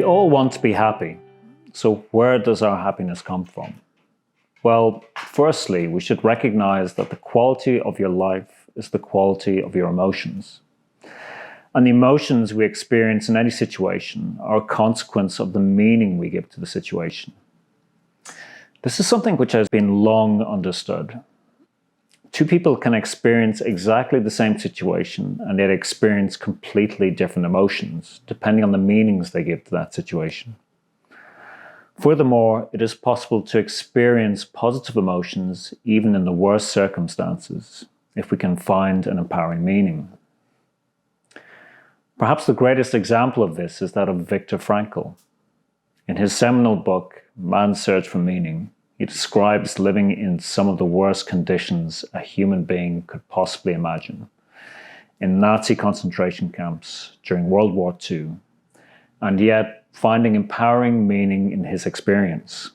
all want to be happy. So where does our happiness come from? Well, firstly, we should recognize that the quality of your life is the quality of your emotions. And the emotions we experience in any situation are a consequence of the meaning we give to the situation. This is something which has been long understood. Two people can experience exactly the same situation and yet experience completely different emotions, depending on the meanings they give to that situation. Furthermore, it is possible to experience positive emotions even in the worst circumstances, if we can find an empowering meaning. Perhaps the greatest example of this is that of Viktor Frankl. In his seminal book, Man's Search for Meaning, he describes living in some of the worst conditions a human being could possibly imagine, in Nazi concentration camps during World War II, and yet finding empowering meaning in his experience.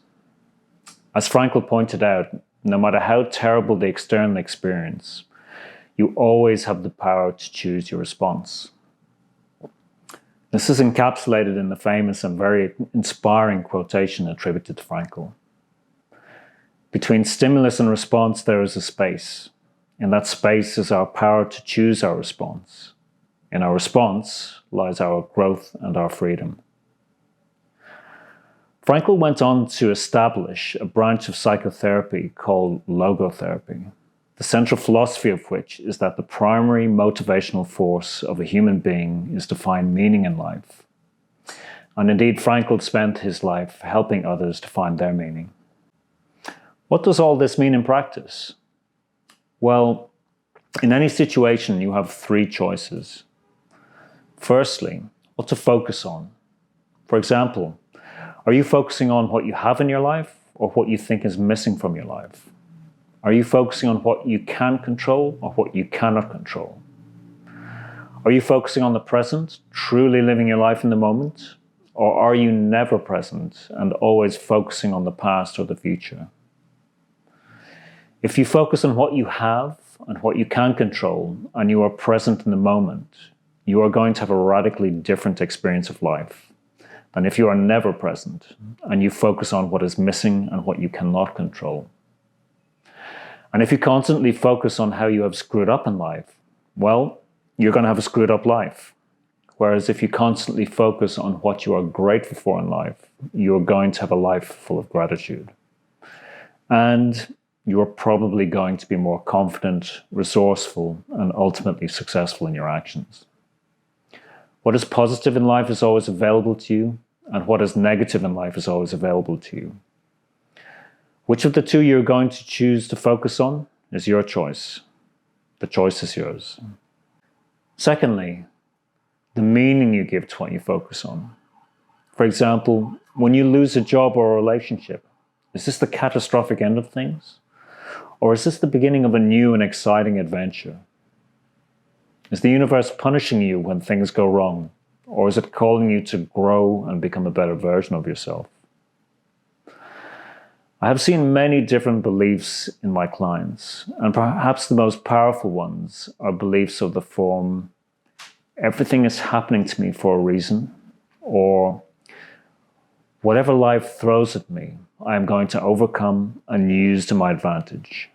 As Frankl pointed out, no matter how terrible the external experience, you always have the power to choose your response. This is encapsulated in the famous and very inspiring quotation attributed to Frankl. Between stimulus and response, there is a space. In that space is our power to choose our response. In our response lies our growth and our freedom. Frankl went on to establish a branch of psychotherapy called logotherapy, the central philosophy of which is that the primary motivational force of a human being is to find meaning in life. And indeed, Frankl spent his life helping others to find their meaning. What does all this mean in practice? Well, in any situation, you have three choices. Firstly, what to focus on. For example, are you focusing on what you have in your life or what you think is missing from your life? Are you focusing on what you can control or what you cannot control? Are you focusing on the present, truly living your life in the moment? Or are you never present and always focusing on the past or the future? If you focus on what you have and what you can control and you are present in the moment, you are going to have a radically different experience of life than if you are never present and you focus on what is missing and what you cannot control. And if you constantly focus on how you have screwed up in life, well, you're going to have a screwed up life. Whereas if you constantly focus on what you are grateful for in life, you're going to have a life full of gratitude. And you're probably going to be more confident, resourceful, and ultimately successful in your actions. What is positive in life is always available to you, and what is negative in life is always available to you. Which of the two you're going to choose to focus on is your choice. The choice is yours. Secondly, the meaning you give to what you focus on. For example, when you lose a job or a relationship, is this the catastrophic end of things? Or is this the beginning of a new and exciting adventure? Is the universe punishing you when things go wrong? Or is it calling you to grow and become a better version of yourself? I have seen many different beliefs in my clients, and perhaps the most powerful ones are beliefs of the form, everything is happening to me for a reason, or whatever life throws at me, I am going to overcome and use to my advantage.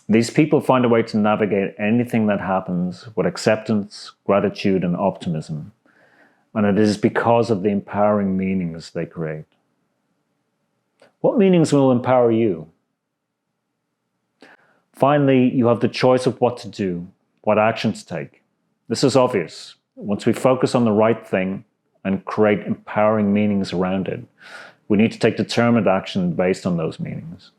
These people find a way to navigate anything that happens with acceptance, gratitude, and optimism, and it is because of the empowering meanings they create. What meanings will empower you? Finally, you have the choice of what to do, what action to take. This is obvious. Once we focus on the right thing and create empowering meanings around it, we need to take determined action based on those meanings.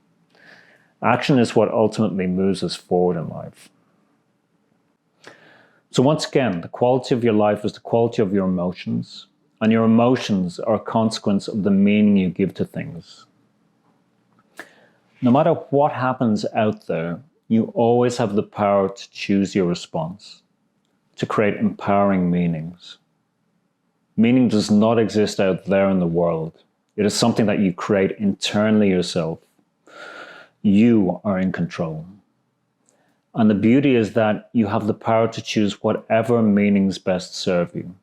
Action is what ultimately moves us forward in life. So once again, the quality of your life is the quality of your emotions, and your emotions are a consequence of the meaning you give to things. No matter what happens out there, you always have the power to choose your response, to create empowering meanings. Meaning does not exist out there in the world. It is something that you create internally yourself. You are in control. And the beauty is that you have the power to choose whatever meanings best serve you.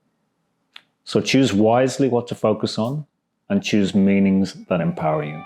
So choose wisely what to focus on and choose meanings that empower you.